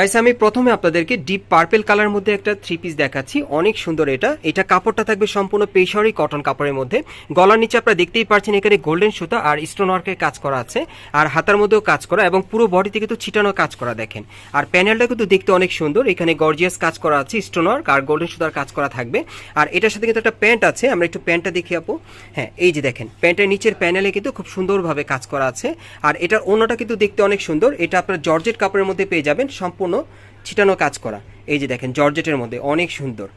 Guys আমি প্রথমে আপনাদেরকে ডিপ পার্পল কালার মধ্যে একটা থ্রি পিস দেখাচ্ছি। অনেক সুন্দর এটা কাপড়টা থাকবে সম্পূর্ণ পেশারি কটন কাপড়ের মধ্যে। গলার নিচে আপনারা দেখতেই পাচ্ছেন এখানে গোল্ডেন সুতা আর স্টোন ওয়ার্কের কাজ করা আছে, আর হাতার মধ্যেও কাজ করা এবং পুরো বডিতে কিন্তু ছিটানো কাজ করা দেখেন। আর প্যানেলটা কিন্তু দেখতে অনেক সুন্দর, এখানে গর্জিয়াস কাজ করা আছে, স্টোন ওয়ার্ক আর গোল্ডেন সুতার কাজ করা থাকবে। আর এটার সাথে কিন্তু একটা প্যান্ট আছে, আমরা একটু প্যান্টটা দেখি আপু। হ্যাঁ এই যে দেখেন প্যান্টের নিচের প্যানেলে কিন্তু খুব সুন্দরভাবে কাজ করা আছে। আর এটার অন্যটা কিন্তু দেখতে অনেক সুন্দর, এটা আপনার জর্জেট কাপড়ের মধ্যে পেয়ে যাবেন, সম্পূর্ণ ছিটানো কাজ করা। এই যে দেখেন জর্জেটের মধ্যে অনেক সুন্দর।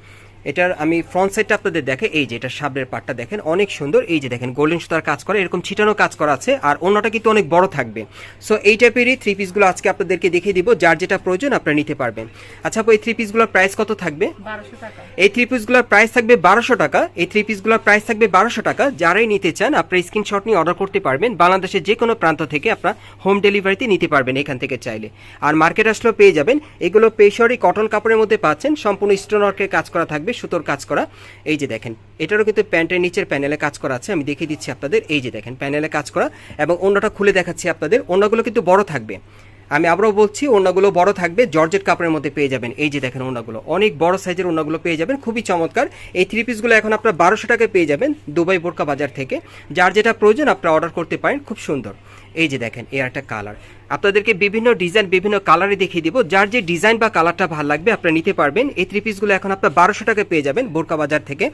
এটার আমি ফ্রন্ট সাইডটা আপনাদের দেখে, এই যে এটার সামনের পার্টটা দেখেন অনেক সুন্দর। এই যে দেখেন গোল্ডেন সুতার কাজ করা, এরকম ছিটানো কাজ করা আছে, আর অন্যটা কিন্তু অনেক বড় থাকবে। সো এই টাইপেরই থ্রি পিসগুলো আজকে আপনাদেরকে দেখিয়ে দিব, যার যেটা প্রয়োজন আপনারা নিতে পারবেন। আচ্ছা আপু এই থ্রি পিসগুলোর প্রাইস কত থাকবে? 1200 টাকা। এই থ্রি পিসগুলোর প্রাইস থাকবে 1200 টাকা। এই থ্রি পিসগুলোর প্রাইস থাকবে 1200 টাকা। যারাই নিতে চান আপনারা স্ক্রিনশট নিয়ে অর্ডার করতে পারবেন, বাংলাদেশের যে কোনো প্রান্ত থেকে আপনারা হোম ডেলিভারিতে নিতে পারবেন এখান থেকে চাইলে। আর মার্কেট আসলেও পেয়ে যাবেন, এগুলো পেশারি কটন কাপড়ের মধ্যে পাচ্ছেন, সম্পূর্ণ স্টোন ওয়ার্কের কাজ করা থাকবে, সুতোর কাজ করা। এই যে দেখেন এটারও কিন্তু প্যান্টের নিচের প্যানেলে কাজ করা আছে, আমি দেখিয়ে দিচ্ছি আপনাদের। এই যে দেখেন প্যানেলে কাজ করা, এবং ওড়নাটা খুলে দেখাচ্ছি আপনাদের। ওড়নাগুলো কিন্তু বড় থাকবে, আমি আবারও বলছি ওড়নাগুলো বড় থাকবে, জর্জেট কাপড়ের মধ্যে পেয়ে যাবেন। এই যে দেখেন ওড়নাগুলো অনেক বড় সাইজের ওড়নাগুলো পেয়ে যাবেন, খুবই চমৎকার। এই থ্রি পিসগুলো এখন আপনারা 1200 টাকায় পেয়ে যাবেন দুবাই বোরকা বাজার থেকে। যার যেটা প্রয়োজন আপনারা অর্ডার করতে পারেন, খুব সুন্দর। এই যে দেখেন এর একটা কালার, আপনাদেরকে বিভিন্ন ডিজাইন বিভিন্ন কালারে দেখিয়ে দিব, যার যে ডিজাইন বা কালারটা ভালো লাগবে আপনারা নিতে পারবেন। এই থ্রি পিসগুলো এখন আপনারা 1200 টাকায় পেয়ে যাবেন বোরকা বাজার থেকে।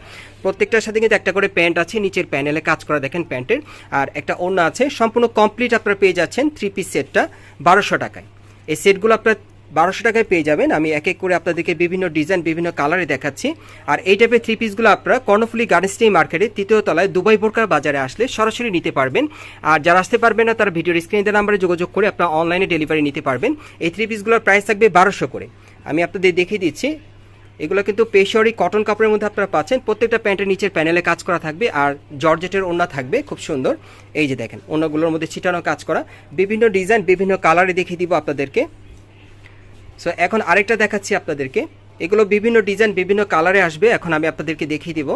প্রত্যেকটার সাথে কিন্তু একটা করে প্যান্ট আছে, নিচের প্যানেলে কাজ করা দেখেন প্যান্টের, আর একটা ওড়না আছে, সম্পূর্ণ কমপ্লিট আপনারা পেয়ে যাচ্ছেন থ্রি পিস সেটটা 1200 টাকায়। এই সেটগুলো আপনার 1200 টাকায় পেয়ে যাবেন। আমি এক এক করে আপনাদেরকে বিভিন্ন ডিজাইন বিভিন্ন কালারে দেখাচ্ছি। আর এই টাইপের থ্রি পিসগুলো আপনারা কর্ণফুলী গার্ডেনসিটি মার্কেটে তৃতীয় তলায় দুবাই বোরকা বাজারে আসলে সরাসরি নিতে পারবেন। আর যারা আসতে পারবেন না তারা ভিডিওর স্ক্রিনে নাম্বারে যোগাযোগ করে আপনারা অনলাইনে ডেলিভারি নিতে পারবেন। এই থ্রি পিসগুলোর প্রাইস থাকবে 1200 করে। আমি আপনাদের দেখিয়ে দিচ্ছি, এগুলো কিন্তু পেশারি কটন কাপড়ের মধ্যে আপনারা পাচ্ছেন। প্রত্যেকটা প্যান্টের নিচের প্যানেলে কাজ করা থাকবে, আর জর্জেটের ওড়না থাকবে, খুব সুন্দর। এই যে দেখেন ওড়নাগুলোর মধ্যে ছিটানো কাজ করা, বিভিন্ন ডিজাইন বিভিন্ন কালারে দেখিয়ে দিব আপনাদেরকে। সো এখন আরেকটা দেখাচ্ছি আপনাদেরকে, এগুলো বিভিন্ন ডিজাইন বিভিন্ন কালারে আসবে, এখন আমি আপনাদেরকে দেখিয়ে দিব।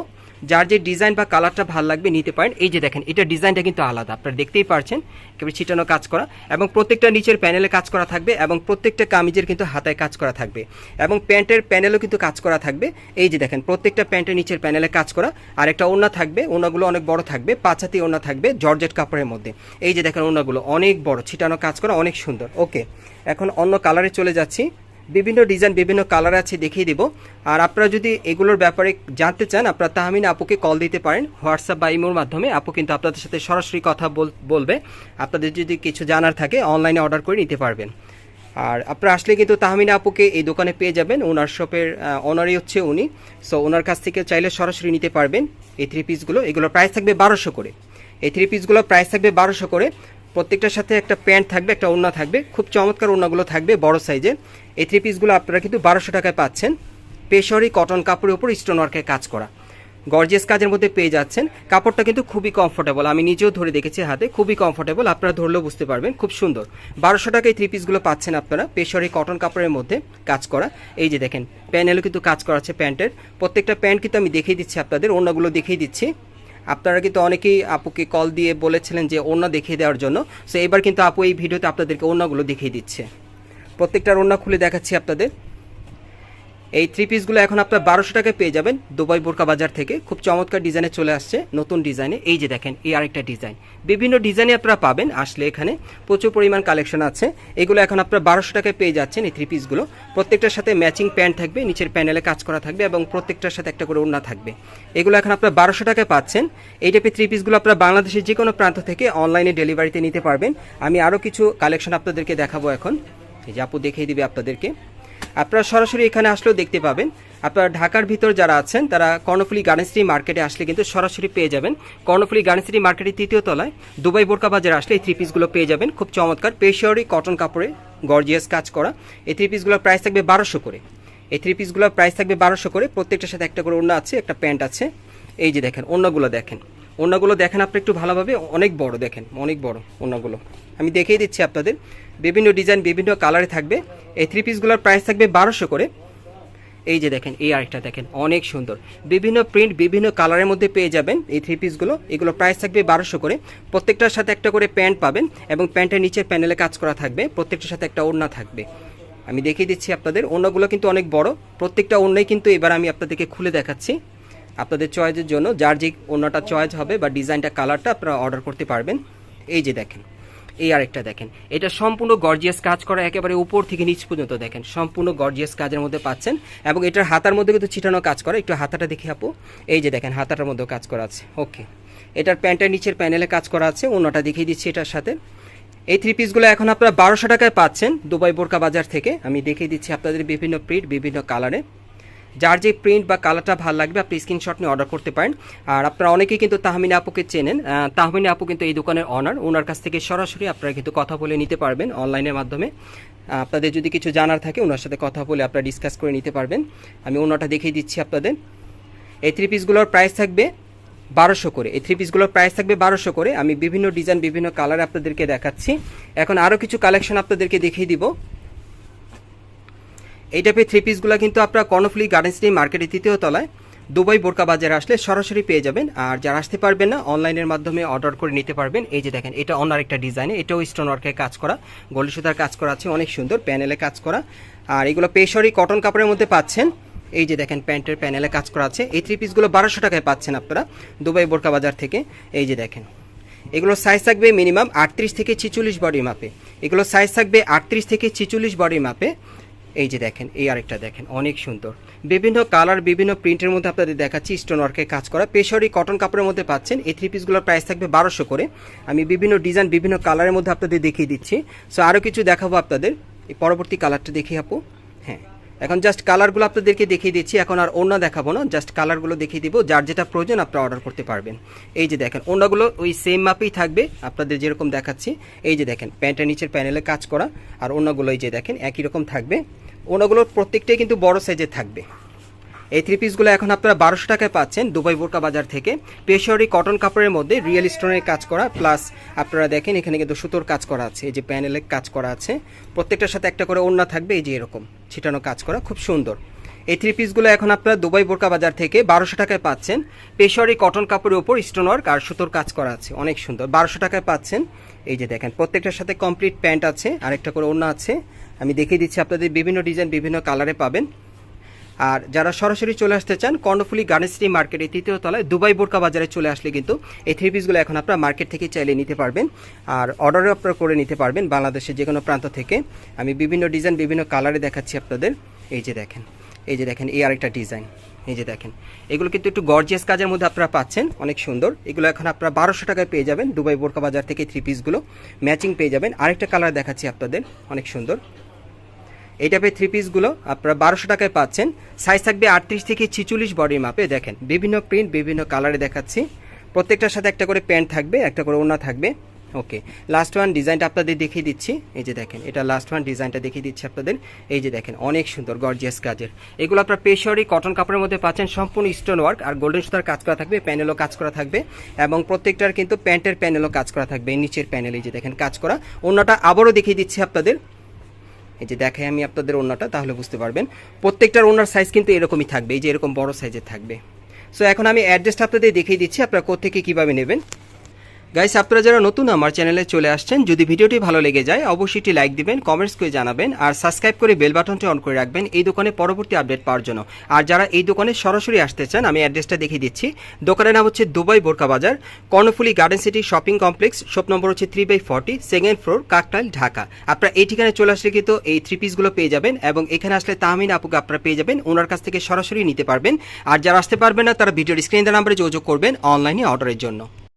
যার যে ডিজাইন বা কালারটা ভালো লাগবে নিতে পারেন। এই যে দেখেন এটা ডিজাইনটা কিন্তু আলাদা, আপনারা দেখতেই পারছেন, একেবারে ছিটানো কাজ করা, এবং প্রত্যেকটা নিচের প্যানেলে কাজ করা থাকবে, এবং প্রত্যেকটা কামিজের কিন্তু হাতায় কাজ করা থাকবে, এবং প্যান্টের প্যানেলও কিন্তু কাজ করা থাকবে। এই যে দেখেন প্রত্যেকটা প্যান্টের নিচের প্যানেলে কাজ করা, আর একটা ওড়না থাকবে, ওড়নাগুলো অনেক বড় থাকবে, 5 হাতি ওড়না থাকবে জর্জেট কাপড়ের মধ্যে। এই যে দেখেন ওড়নাগুলো অনেক বড়, ছিটানো কাজ করা, অনেক সুন্দর। ওকে এখন অন্য কালারে চলে যাচ্ছি, বিভিন্ন ডিজাইন বিভিন্ন কালার আছে দেখিয়ে দিব। আর আপনারা যদি এগুলোর ব্যাপারে জানতে চান আপনারা তাহমিনা আপুকে কল দিতে পারেন হোয়াটসঅ্যাপ বা ইমোর মাধ্যমে। আপু কিন্তু আপনাদের সাথে সরাসরি কথা বলবে, আপনাদের যদি কিছু জানার থাকে অনলাইনে অর্ডার করে নিতে পারবেন। আর আপনারা আসলে কিন্তু তাহমিনা আপুকে এই দোকানে পেয়ে যাবেন, ওনার শপের ওনারই হচ্ছে উনি। সো ওনার কাছ থেকে চাইলে সরাসরি নিতে পারবেন এই থ্রি পিসগুলো। এগুলোর প্রাইস থাকবে 1200 করে। এই থ্রি পিসগুলোর প্রাইস থাকবে 1200 করে। প্রত্যেকটার সাথে একটা প্যান্ট থাকবে, একটা ওড়না থাকবে, খুব চমৎকার ওড়নাগুলো থাকবে বড় সাইজের। এই থ্রি পিসগুলো আপনারা কিন্তু 1200 টাকায় পাচ্ছেন, পেশারি কটন কাপড়ের উপর স্টোন ওয়ার্কের কাজ করা, গর্জিয়াস কাজের মধ্যে পেয়ে যাচ্ছেন। কাপড়টা কিন্তু খুবই কমফোর্টেবল, আমি নিজেও ধরে দেখেছি হাতে, খুবই কমফোর্টেবল, আপনারা ধরলেও বুঝতে পারবেন, খুব সুন্দর। 1200 টাকায় থ্রি পিসগুলো পাচ্ছেন আপনারা, পেশারি কটন কাপড়ের মধ্যে কাজ করা। এই যে দেখেন প্যানেলও কিন্তু কাজ করা আছে প্যান্টের, প্রত্যেকটা প্যান্ট কিন্তু আমি দেখিয়ে দিচ্ছি আপনাদের, ওড়নাগুলো দেখিয়ে দিচ্ছি। আপনারা কিন্তু অনেকেই আপুকে কল দিয়ে বলেছিলেন যে ওড়না দেখিয়ে দেওয়ার জন্য, সো এবার কিন্তু আপু এই ভিডিওতে আপনাদেরকে ওড়নাগুলো দেখিয়ে দিচ্ছে। প্রত্যেকটার ওড়না খুলে দেখাচ্ছি আপনাদের। এই থ্রি পিসগুলো এখন আপনার 1200 টাকায় পেয়ে যাবেন দুবাই বোরকা বাজার থেকে। খুব চমৎকার ডিজাইনে চলে আসছে, নতুন ডিজাইনে। এই যে দেখেন এই আরেকটা ডিজাইন, বিভিন্ন ডিজাইনে আপনারা পাবেন আসলে, এখানে প্রচুর পরিমাণ কালেকশন আছে। এগুলো এখন আপনার 1200 টাকায় পেয়ে যাচ্ছেন এই থ্রি পিসগুলো। প্রত্যেকটার সাথে ম্যাচিং প্যান্ট থাকবে, নিচের প্যানেলে কাজ করা থাকবে, এবং প্রত্যেকটার সাথে একটা করে ওড়না থাকবে। এগুলো এখন আপনার 1200 টাকায় পাচ্ছেন। এই টাইপের থ্রি পিসগুলো আপনারা বাংলাদেশের যে কোনো প্রান্ত থেকে অনলাইনে ডেলিভারিতে নিতে পারবেন। আমি আরও কিছু কালেকশন আপনাদেরকে দেখাবো এখন, এই যে আপু দেখিয়ে দিবে আপনাদেরকে। আপনারা সরাসরি এখানে আসলেও দেখতে পাবেন। আপনারা ঢাকার ভিতর যারা আছেন তারা কর্ণফুলী গার্ডেনসিটি মার্কেটে আসলে কিন্তু সরাসরি পেয়ে যাবেন। কর্ণফুলী গার্ডেনসিটি মার্কেটের তৃতীয় তলায় দুবাই বোরকা বাজারে আসলে এই থ্রি পিসগুলো পেয়ে যাবেন, খুব চমৎকার পেশারি কটন কাপড়ে গর্জিয়াস কাজ করা। এই থ্রি পিসগুলোর প্রাইস থাকবে 1200 করে। এই থ্রি পিসগুলোর প্রাইস থাকবে 1200 করে। প্রত্যেকটার সাথে একটা করে ওড়না আছে, একটা প্যান্ট আছে। এই যে দেখেন ওড়নাগুলো দেখেন, ওড়নাগুলো দেখেন আপনি একটু ভালোভাবে, অনেক বড় দেখেন, অনেক বড় ওড়নাগুলো। আমি দেখিয়ে দিচ্ছি আপনাদের, বিভিন্ন ডিজাইন বিভিন্ন কালারে থাকবে। এই থ্রি পিসগুলোর প্রাইস থাকবে 1200 করে। এই যে দেখেন এই আরেকটা দেখেন অনেক সুন্দর, বিভিন্ন প্রিন্ট বিভিন্ন কালারের মধ্যে পেয়ে যাবেন এই থ্রি পিসগুলো। এগুলো প্রাইস থাকবে 1200 করে। প্রত্যেকটার সাথে একটা করে প্যান্ট পাবেন, এবং প্যান্টের নিচের প্যানেলে কাজ করা থাকবে, প্রত্যেকটার সাথে একটা ওড়না থাকবে। আমি দেখিয়ে দিচ্ছি আপনাদের। ওড়নাগুলো কিন্তু অনেক বড়, প্রত্যেকটা ওড়নাই কিন্তু এবার আমি আপনাদেরকে খুলে দেখাচ্ছি আপনাদের চয়েসের জন্য। যার যে ওড়নাটা চয়েস হবে বা ডিজাইনটা কালারটা আপনারা অর্ডার করতে পারবেন। এই যে দেখেন, এই আরেকটা দেখেন, এটা সম্পূর্ণ গর্জিয়াস কাজ করা, একেবারে উপর থেকে নিচ পর্যন্ত দেখেন সম্পূর্ণ গর্জিয়াস কাজের মধ্যে পাচ্ছেন। এবং এটার হাতার মধ্যে কিন্তু ছিটানো কাজ করা, একটু হাতাটা দেখি আপু। এই যে দেখেন হাতাটার মধ্যেও কাজ করা আছে। ওকে, এটার প্যান্টের নিচের প্যানেলে কাজ করা আছে, ওড়নাটা দেখিয়ে দিচ্ছি এটার সাথে। এই থ্রি পিসগুলো এখন আপনারা 1200 টাকায় পাচ্ছেন দুবাই বোরকা বাজার থেকে। আমি দেখিয়ে দিচ্ছি আপনাদের বিভিন্ন প্রিন্ট, বিভিন্ন কালারে। যার যে প্রিন্ট বা কালারটা ভালো লাগবে আপনি স্ক্রিনশট নিয়ে অর্ডার করতে পারেন। আর আপনারা অনেকেই কিন্তু তাহমিনা আপুকে চেনেন। তাহমিনা আপু কিন্তু এই দোকানের অনার, ওনার কাছ থেকে সরাসরি আপনারা কিন্তু কথা বলে নিতে পারবেন অনলাইনের মাধ্যমে। আপনাদের যদি কিছু জানার থাকে ওনার সাথে কথা বলে আপনারা ডিসকাস করে নিতে পারবেন। আমি ওনাটা দেখিয়ে দিচ্ছি আপনাদের। এই থ্রি পিসগুলোর প্রাইস থাকবে 1200 করে। এই থ্রি পিসগুলোর প্রাইস থাকবে 1200 করে। আমি বিভিন্ন ডিজাইন, বিভিন্ন কালার আপনাদেরকে দেখাচ্ছি। এখন আরও কিছু কালেকশন আপনাদেরকে দেখিয়ে দিব। এই টাইপের থ্রি পিসগুলো কিন্তু আপনারা কর্ণফুলী গার্ডেন সিটি মার্কেটের 3য় তলায় দুবাই বোরকা বাজারে আসলে সরাসরি পেয়ে যাবেন। আর যারা আসতে পারবেন না অনলাইনের মাধ্যমে অর্ডার করে নিতে পারবেন। এই যে দেখেন, এটা অন্য একটা ডিজাইনে, এটাও স্টোন ওয়ার্কের কাজ করা, গোল্ড সুতার কাজ করা আছে, অনেক সুন্দর প্যানেলে কাজ করা। আর এগুলো পেশরি কটন কাপড়ের মধ্যে পাচ্ছেন। এই যে দেখেন প্যান্টের প্যানেলে কাজ করা আছে। এই থ্রি পিসগুলো 1200 টাকায় পাচ্ছেন আপনারা দুবাই বোরকা বাজার থেকে। এই যে দেখেন, এগুলো সাইজ থাকবে মিনিমাম 38 থেকে 46 বডি মাপে। এগুলো সাইজ থাকবে 38 থেকে 46 বডি মাপে। এই যে দেখেন, এই আরেকটা দেখেন, অনেক সুন্দর বিভিন্ন কালার, বিভিন্ন প্রিন্টের মধ্যে আপনাদের দেখাচ্ছি। স্টোন ওয়ার্কের কাজ করা পেশরি কটন কাপড়ের মধ্যে পাচ্ছেন। এই থ্রি পিসগুলোর প্রাইস থাকবে 1200 করে। আমি বিভিন্ন ডিজাইন, বিভিন্ন কালারের মধ্যে আপনাদের দেখিয়ে দিচ্ছি। সো আরও কিছু দেখাবো আপনাদের। এই পরবর্তী কালারটা দেখি আপু। হ্যাঁ, এখন জাস্ট কালারগুলো আপনাদেরকে দেখিয়ে দিচ্ছি, এখন আর ওড়না দেখাবো না, জাস্ট কালারগুলো দেখিয়ে দিব। যার যেটা প্রয়োজন আপনারা অর্ডার করতে পারবেন। এই যে দেখেন, ওড়নাগুলো ওই সেম মাপেই থাকবে আপনাদের যেরকম দেখাচ্ছি। এই যে দেখেন প্যান্টের নিচের প্যানেলে কাজ করা, আর ওড়নাগুলো এই যে দেখেন একই রকম থাকবে। ওড়নাগুলোর প্রত্যেকটাই কিন্তু বড় সাইজের থাকবে। এই থ্রি পিসগুলো এখন আপনারা 1200 টাকায় পাচ্ছেন দুবাই বোরকা বাজার থেকে। পেশরি কটন কাপড়ের মধ্যে রিয়েল স্টোনের কাজ করা, প্লাস আপনারা দেখেন এখানে কিন্তু সুতোর কাজ করা আছে। এই যে প্যানেলে কাজ করা আছে, প্রত্যেকটার সাথে একটা করে ওড়না থাকবে। এই যে এরকম ছিটানো কাজ করা, খুব সুন্দর। এই থ্রি পিসগুলো এখন আপনারা দুবাই বোরকা বাজার থেকে 1200 টাকায় পাচ্ছেন। পেশরি কটন কাপড়ের উপর স্টোন ওয়ার্ক আর সুতোর কাজ করা আছে, অনেক সুন্দর। 1200 টাকায় পাচ্ছেন। এই যে দেখেন প্রত্যেকটার সাথে কমপ্লিট প্যান্ট আছে, আরেকটা করে ওড়না আছে। আমি দেখিয়ে দিচ্ছি আপনাদের, বিভিন্ন ডিজাইন, বিভিন্ন কালারে পাবেন। আর যারা সরাসরি চলে আসতে চান কর্ণফুলী গার্ডেন সিটি মার্কেটের 3য় তলায় দুবাই বোরকা বাজারে চলে আসলে কিন্তু এই থ্রি পিসগুলো এখন আপনারা মার্কেট থেকে চাইলে নিতে পারবেন। আর অর্ডারও আপনারা করে নিতে পারবেন বাংলাদেশের যে কোনো প্রান্ত থেকে। আমি বিভিন্ন ডিজাইন, বিভিন্ন কালারে দেখাচ্ছি আপনাদের। এই যে দেখেন, এই যে দেখেন, এই আরেকটা ডিজাইন। এই যে দেখেন, এগুলো কিন্তু একটু গর্জিয়াস কাজের মধ্যে আপনারা পাচ্ছেন, অনেক সুন্দর। এগুলো এখন আপনারা 1200 টাকায় পেয়ে যাবেন দুবাই বোরকা বাজার থেকে। থ্রি পিসগুলো ম্যাচিং পেয়ে যাবেন। আরেকটা কালার দেখাচ্ছি আপনাদের, অনেক সুন্দর। এই টাইপের থ্রি পিসগুলো আপনারা 1200 টাকায় পাচ্ছেন। সাইজ থাকবে 38 থেকে 46 বডির মাপে। দেখেন বিভিন্ন প্রিন্ট, বিভিন্ন কালারে দেখাচ্ছি। প্রত্যেকটার সাথে একটা করে প্যান্ট থাকবে, একটা করে ওড়না থাকবে। ওকে, লাস্ট ওয়ান ডিজাইনটা আপনাদের দেখিয়ে দিচ্ছি। এই যে দেখেন, এটা লাস্ট ওয়ান ডিজাইনটা দেখিয়ে দিচ্ছি আপনাদের। এই যে দেখেন, অনেক সুন্দর গর্জিয়াস কাজের। এগুলো আপনার পেশরি কটন কাপড়ের মধ্যে পাচ্ছেন, সম্পূর্ণ স্টোন ওয়ার্ক আর গোল্ডেন সুতার কাজ করা থাকবে, প্যানেলও কাজ করা থাকবে। এবং প্রত্যেকটার কিন্তু প্যান্টের প্যানেলও কাজ করা থাকবে, নিচের প্যানেল এই যে দেখেন কাজ করা। ওড়নাটা আবারও দেখিয়ে দিচ্ছি আপনাদের। এই যে দেখাই আমি আপনাদের ওড়নাটা, তাহলে বুঝতে পারবেন। প্রত্যেকটার ওড়নার সাইজ কিন্তু এরকমই থাকবে, এই যে এরকম বড় সাইজের থাকবে। সো এখন আমি অ্যাড্রেসটা আপনাদের দেখিয়ে দিচ্ছি আপনারা কোত্থেকে কীভাবে নেবেন। গাইস, আপনারা যারা নতুন আমার চ্যানেলে চলে আসছেন, যদি ভিডিওটি ভালো লেগে যায় অবশ্যই একটি লাইক দিবেন, কমেন্টস করে জানাবেন, আর সাবস্ক্রাইব করে বেল বাটনটি অন করে রাখবেন এই দোকানে পরবর্তী আপডেট পাওয়ার জন্য। আর যারা এই দোকানে সরাসরি আসতে চান, আমি অ্যাড্রেসটা দেখিয়ে দিচ্ছি। দোকানের নাম হচ্ছে দুবাই বোরকা বাজার, Karnaphuli garden city shopping complex, shop number হচ্ছে 3/40, সেকেন্ড ফ্লোর, কাকটাইল, ঢাকা। আপনারা এই ঠিকানায় চলে আসলে কিন্তু এই থ্রি পিসগুলো পেয়ে যাবেন। এবং এখানে আসলে তাহমিনা আপুকে আপনারা পেয়ে যাবেন, ওনার কাছ থেকে সরাসরি নিতে পারবেন। আর যারা আসতে পারবেন না তারা ভিডিওর স্ক্রিনে দেওয়া নাম্বারে যোগাযোগ করবেন অনলাইনে অর্ডারের জন্য।